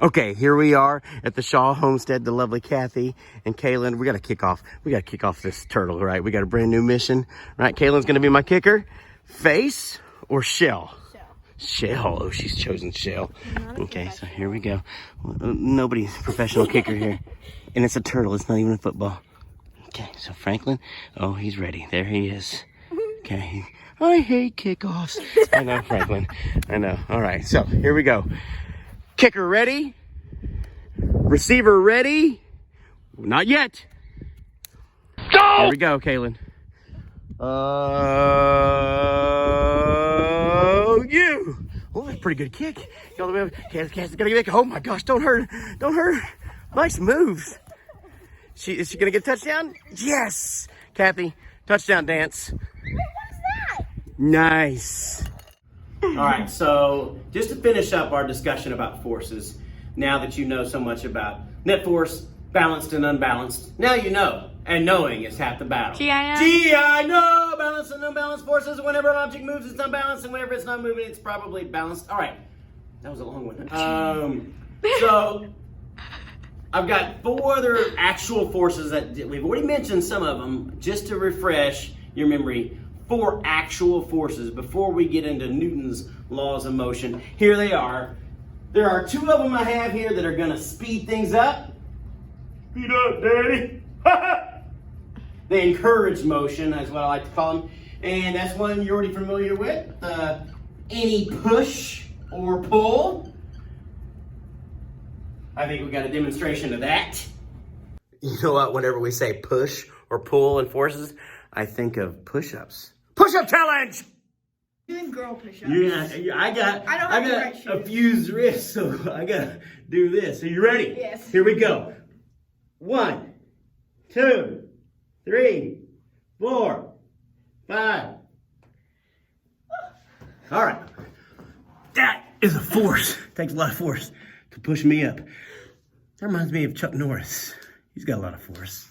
Okay, here we are at the Shaw Homestead, the lovely Kathy and Kaylin. We gotta kick off this turtle, right? We got a brand new mission, right? Kaylin's gonna be my kicker. Face or shell? Shell. Oh, she's chosen shell. Okay, so here we go. Nobody's a professional kicker here. And it's a turtle, it's not even a football. Okay, so Franklin, oh, he's ready. There he is. Okay, I hate kickoffs. I know, Franklin, I know. All right, so here we go. Kicker ready? Receiver ready? Not yet. Go! Here we go, Kaylin. You! Oh, that's a pretty good kick. Kathy's gonna get. Oh my gosh! Don't hurt! Don't hurt! Nice moves. Is she gonna get a touchdown? Yes, Kathy, touchdown dance. Wait, what is that? Nice. All right, so just to finish up our discussion about forces, now that you know so much about net force, balanced and unbalanced, now you know, and knowing is half the battle. I know, balanced and unbalanced forces. Whenever an object moves, it's unbalanced, and whenever it's not moving, it's probably balanced. All right, that was a long one. So I've got 4 other actual forces that we've already mentioned some of them, just to refresh your memory. 4 actual forces before we get into Newton's laws of motion. Here they are. There are 2 of them I have here that are going to speed things up. Speed up, Daddy. They encourage motion, that's what I like to call them. And that's one you're already familiar with. Any push or pull. I think we got a demonstration of that. You know what? Whenever we say push or pull in forces, I think of push-ups. Push-up challenge! Doing girl push-ups. Yeah, I got a fused wrist, so I gotta do this. Are you ready? Yes. Here we go. 1, 2, 3, 4, 5. All right. That is a force. Takes a lot of force to push me up. That reminds me of Chuck Norris. He's got a lot of force.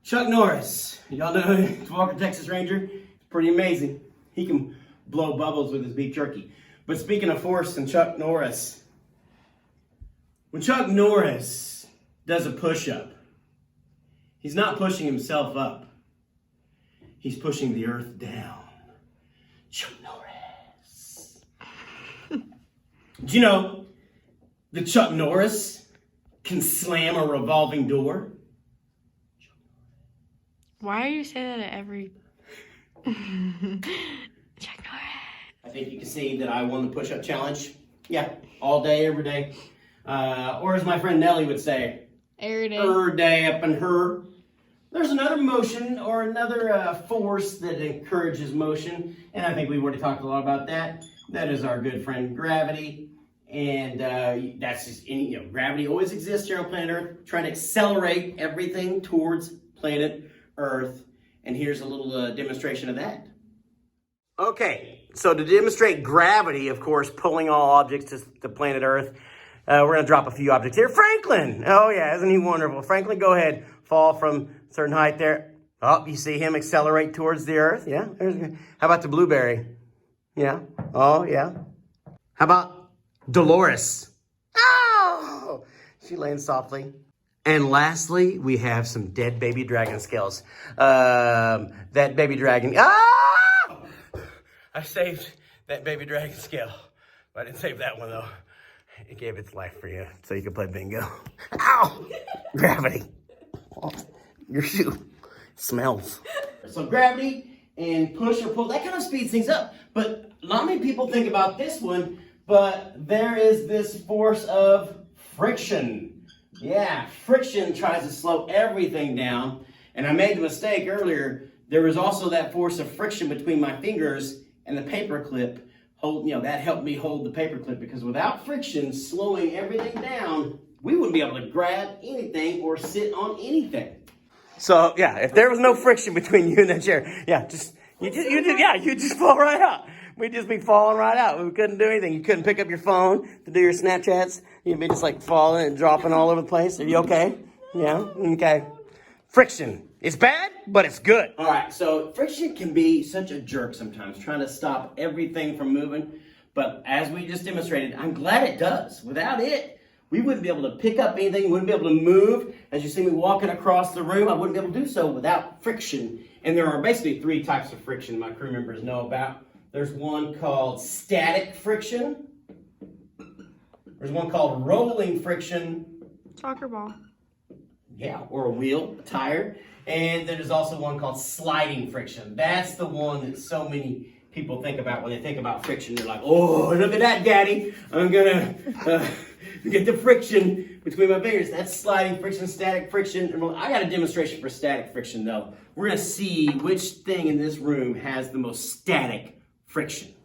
Chuck Norris. Y'all know he's Walker, Texas Ranger. Pretty amazing. He can blow bubbles with his beef jerky. But speaking of force and Chuck Norris, when Chuck Norris does a push-up, he's not pushing himself up. He's pushing the earth down. Chuck Norris. Do you know that Chuck Norris can slam a revolving door? Why do you say that at every... Chuck Norris. I think you can see that I won the push-up challenge. Yeah, all day, every day. Or as my friend Nellie would say, Every day. day up in her. There's another motion or another force that encourages motion, and I think we've already talked a lot about that. That is our good friend gravity, and that's just gravity always exists here on planet Earth, trying to accelerate everything towards planet Earth. And here's a little demonstration of that. Okay, so to demonstrate gravity, of course, pulling all objects to the planet Earth, we're going to drop a few objects here. Franklin! Oh, yeah, isn't he wonderful? Franklin, go ahead. Fall from a certain height there. Oh, you see him accelerate towards the Earth? Yeah. How about the blueberry? Yeah. Oh, yeah. How about Dolores? Oh! She lands softly. And lastly, we have some dead baby dragon scales. That baby dragon... Ah! I saved that baby dragon scale. I didn't save that one, though. It gave its life for you, so you could play bingo. Ow! Gravity. Oh, your shoe smells. So gravity and push or pull, that kind of speeds things up. But not many people think about this one, but there is this force of friction. Yeah, friction tries to slow everything down. And I made the mistake earlier. There was also that force of friction between my fingers and the paper clip. That helped me hold the paper clip, because without friction slowing everything down, we wouldn't be able to grab anything or sit on anything. So yeah, if there was no friction between you and that chair, you just fall right out. We'd just be falling right out. We couldn't do anything. You couldn't pick up your phone to do your Snapchats. You'd be just like falling and dropping all over the place. Are you okay? Yeah? Okay. Friction. It's bad, but it's good. All right, so friction can be such a jerk sometimes, trying to stop everything from moving. But as we just demonstrated, I'm glad it does. Without it, we wouldn't be able to pick up anything, wouldn't be able to move. As you see me walking across the room, I wouldn't be able to do so without friction. And there are basically 3 types of friction my crew members know about. There's one called static friction. There's one called rolling friction. Soccer ball. Yeah, or a wheel, a tire. And then there's also one called sliding friction. That's the one that so many people think about when they think about friction. They're like, oh, look at that, Daddy. I'm gonna get the friction between my fingers. That's sliding friction, static friction. I got a demonstration for static friction though. We're gonna see which thing in this room has the most static friction.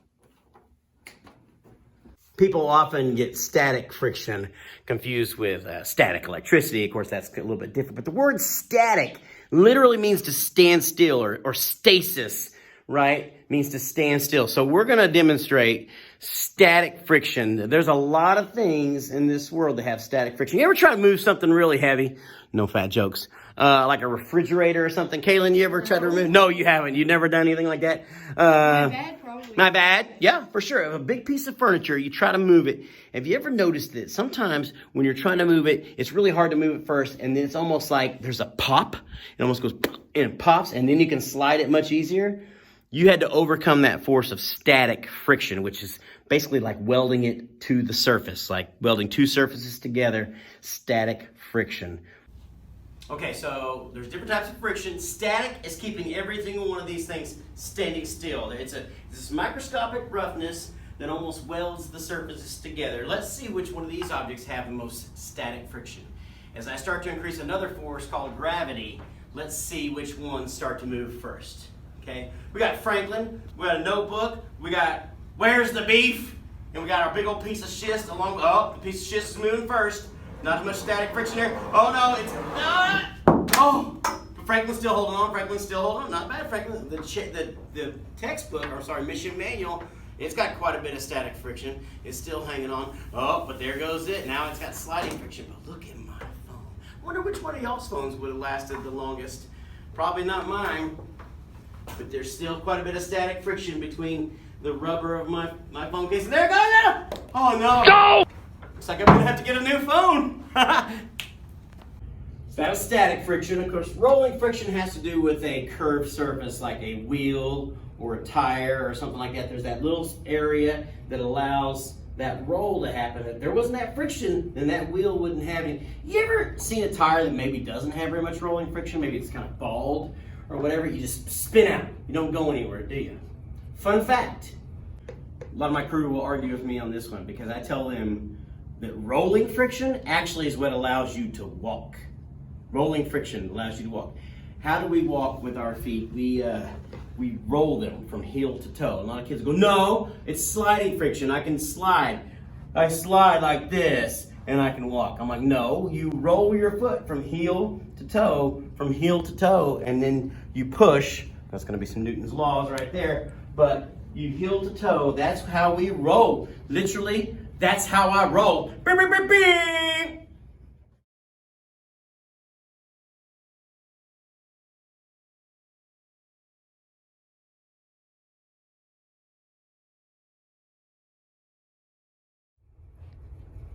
People often get static friction confused with static electricity. Of course, that's a little bit different. But the word static literally means to stand still, or stasis, right? Means to stand still. So we're going to demonstrate static friction. There's a lot of things in this world that have static friction. You ever try to move something really heavy? No fat jokes. Like a refrigerator or something. Kaylin, you ever tried to remove? No, you haven't. You've never done anything like that? My bad, probably. My bad? Yeah, for sure. A big piece of furniture, you try to move it. Have you ever noticed that sometimes when you're trying to move it, it's really hard to move it first, and then it's almost like there's a pop. It almost goes and it pops, and then you can slide it much easier. You had to overcome that force of static friction, which is basically like welding it to the surface, like welding 2 surfaces together, static friction. Okay, so there's different types of friction. Static is keeping every single one of these things standing still. It's this microscopic roughness that almost welds the surfaces together. Let's see which one of these objects have the most static friction. As I start to increase another force called gravity, let's see which ones start to move first. Okay, we got Franklin, we got a notebook, we got where's the beef, and we got our big old piece of schist along. Oh, the piece of schist is moving first. Not as much static friction there. Oh no, it's oh. Franklin's still holding on. Franklin's still holding on. Not bad, Franklin. The textbook, or sorry, mission manual, it's got quite a bit of static friction. It's still hanging on. Oh, but there goes it. Now it's got sliding friction. But look at my phone. I wonder which one of y'all's phones would have lasted the longest. Probably not mine. But there's still quite a bit of static friction between the rubber of my phone case. There it goes now! Oh no! No! Looks like I'm gonna have to get a new phone. So that was static friction. Of course, rolling friction has to do with a curved surface like a wheel or a tire or something like that. There's that little area that allows that roll to happen. If there wasn't that friction, then that wheel wouldn't have any. You ever seen a tire that maybe doesn't have very much rolling friction? Maybe it's kind of bald or whatever. You just spin out. You don't go anywhere, do you? Fun fact. A lot of my crew will argue with me on this one because I tell them that rolling friction actually is what allows you to walk. Rolling friction allows you to walk. How do we walk with our feet? We roll them from heel to toe. A lot of kids go, no, it's sliding friction. I can slide. I slide like this and I can walk. I'm like, no, you roll your foot from heel to toe, and then you push. That's gonna be some Newton's laws right there. But you heel to toe, that's how we roll. Literally, that's how I roll. Beep, beep, beep, beep.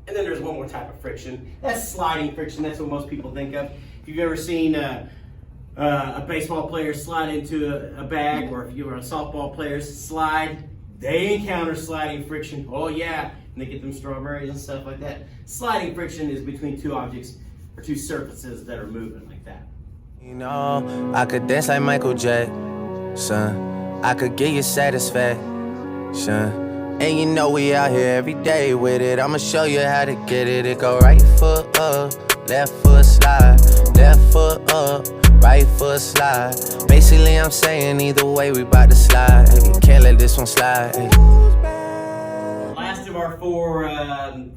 And then there's one more type of friction. That's sliding friction. That's what most people think of. If you've ever seen a baseball player slide into a bag, or if you were a softball player slide, they encounter sliding friction. Oh yeah, and they get them strawberries and stuff like that. Sliding friction is between 2 objects or 2 surfaces that are moving like that. You know, I could dance like Michael Jackson. I could give you satisfaction. And you know we out here every day with it. I'ma show you how to get it. It go right foot up, left foot slide, left foot up, right foot slide. Basically I'm saying either way we bout to slide. Can't let this one slide. Last of our 4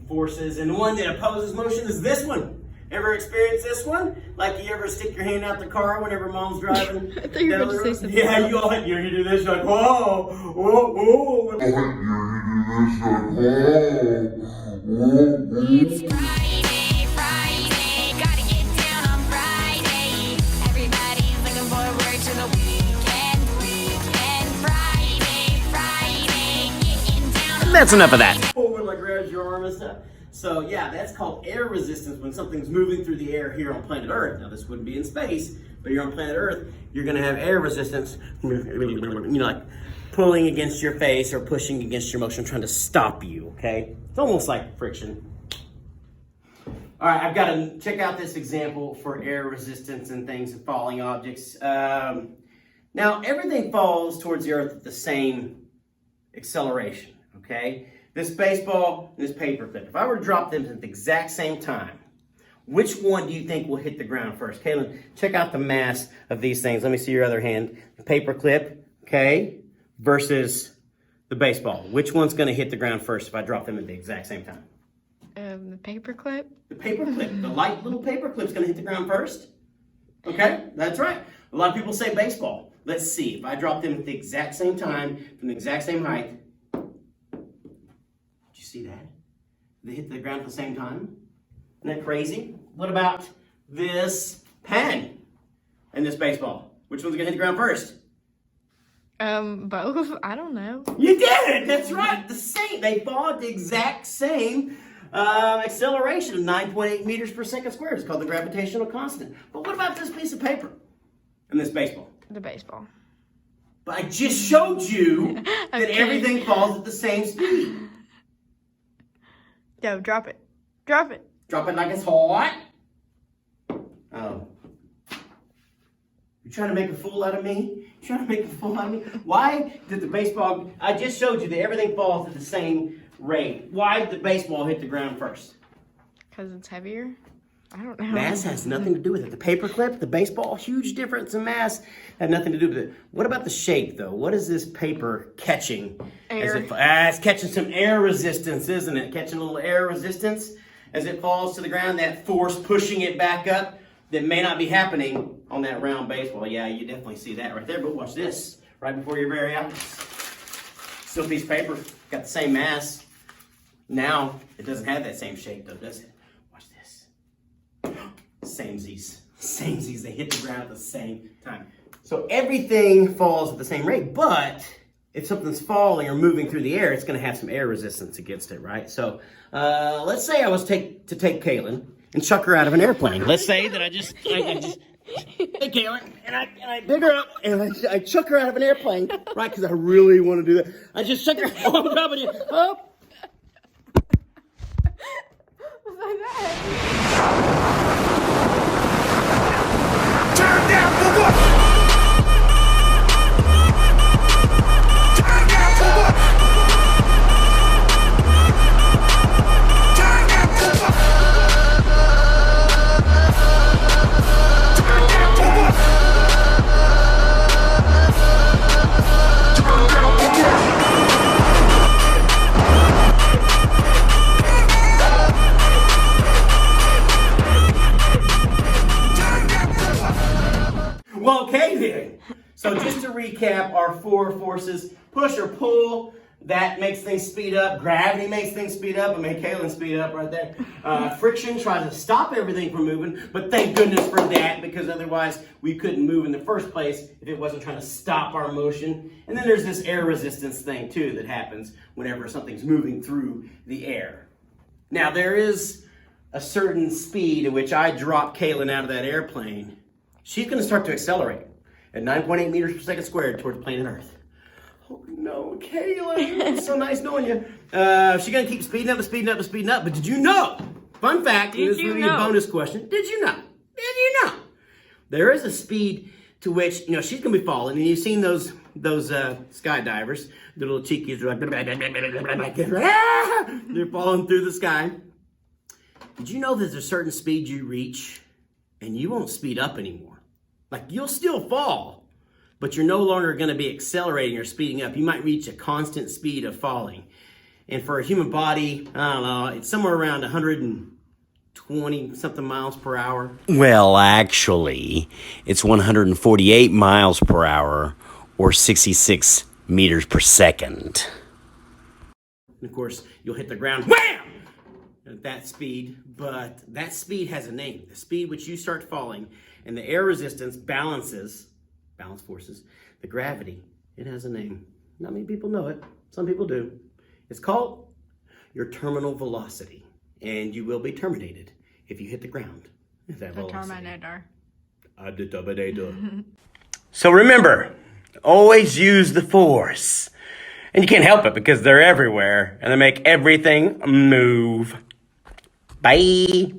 forces, and the one that opposes motion is this one. Ever experienced this one? Like you ever stick your hand out the car whenever mom's driving? I thought you were going to say something. Yeah, you do this, you're like, whoa, whoa, whoa. It's Friday, gotta get down on Friday. Everybody's looking forward to the weekend. Friday, getting down on That's enough of that. Forward, like grabs your arm and stuff. So yeah, that's called air resistance when something's moving through the air here on planet Earth. Now this wouldn't be in space, but here on planet Earth, you're gonna have air resistance, like pulling against your face or pushing against your motion, trying to stop you, okay? It's almost like friction. All right, I've got to check out this example for air resistance and things and falling objects. Now, everything falls towards the earth at the same acceleration, okay? This baseball and this paperclip. If I were to drop them at the exact same time, which one do you think will hit the ground first? Kaylin, check out the mass of these things. Let me see your other hand. The paperclip, okay, versus the baseball. Which one's going to hit the ground first if I drop them at the exact same time? The paperclip. The paperclip, the light little paperclip's going to hit the ground first. Okay, that's right. A lot of people say baseball. Let's see. If I drop them at the exact same time, from the exact same height, did you see that? They hit the ground at the same time? Isn't that crazy? What about this pen and this baseball? Which one's going to hit the ground first? Both. I don't know. You did it! That's right. The same. They fall at the exact same acceleration of 9.8 meters per second squared. It's called the gravitational constant. But what about this piece of paper and this baseball? The baseball. But I just showed you that Okay. everything falls at the same speed. Yo, drop it. Drop it. Drop it like it's hot. Oh. You're trying to make a fool out of me? You're trying to make a fool out of me? Why did the baseball... I just showed you that everything falls at the same rate. Why did the baseball hit the ground first? Because it's heavier? I don't know. Mass has nothing to do with it. The paperclip, the baseball, huge difference in mass, had nothing to do with it. What about the shape, though? What is this paper catching? Air. It's catching some air resistance, isn't it? Catching a little air resistance as it falls to the ground. That force pushing it back up that may not be happening on that round baseball. Yeah, you definitely see that right there. But watch this, right before your very eyes. Still a piece of paper, got the same mass. Now, it doesn't have that same shape, though, does it? Watch this. Samesies, they hit the ground at the same time. So everything falls at the same rate, but if something's falling or moving through the air, it's going to have some air resistance against it, right? So let's say I was to take Kaylin and chuck her out of an airplane. Let's say that I just hey Kaylin, and I pick her up and I chuck her out of an airplane, right? Because I really want to do that. I just chuck her up. Turn down for what? Turn down for what? Turn down for what? Turn down for what? Turn down for what? Well, okay then. So just to recap, our four forces, push or pull, that makes things speed up. Gravity makes things speed up. I made Kaylin speed up right there. Friction tries to stop everything from moving, but thank goodness for that, because otherwise we couldn't move in the first place if it wasn't trying to stop our motion. And then there's this air resistance thing too that happens whenever something's moving through the air. Now there is a certain speed at which I drop Kaylin out of that airplane. She's going to start to accelerate at 9.8 meters per second squared towards planet Earth. Oh no, Kaylin, it's so nice knowing you. She's going to keep speeding up and speeding up and speeding up. But did you know? Fun fact, this will be a bonus question. Did you know? There is a speed to which, she's going to be falling. And you've seen those skydivers, the little cheekies, are like, they're falling through the sky. Did you know there's a certain speed you reach and you won't speed up anymore? Like, you'll still fall, but you're no longer going to be accelerating or speeding up. You might reach a constant speed of falling. And for a human body, I don't know, it's somewhere around 120 something miles per hour. Well, actually, it's 148 miles per hour or 66 meters per second. And of course, you'll hit the ground, wham! At that speed, but that speed has a name. The speed which you start falling, and the air resistance balance forces, the gravity, it has a name. Not many people know it. Some people do. It's called your terminal velocity. and you will be terminated if you hit the ground. Is that The all I'm saying? Terminator. The Terminator. So remember, always use the Force. And you can't help it because they're everywhere and they make everything move. Bye.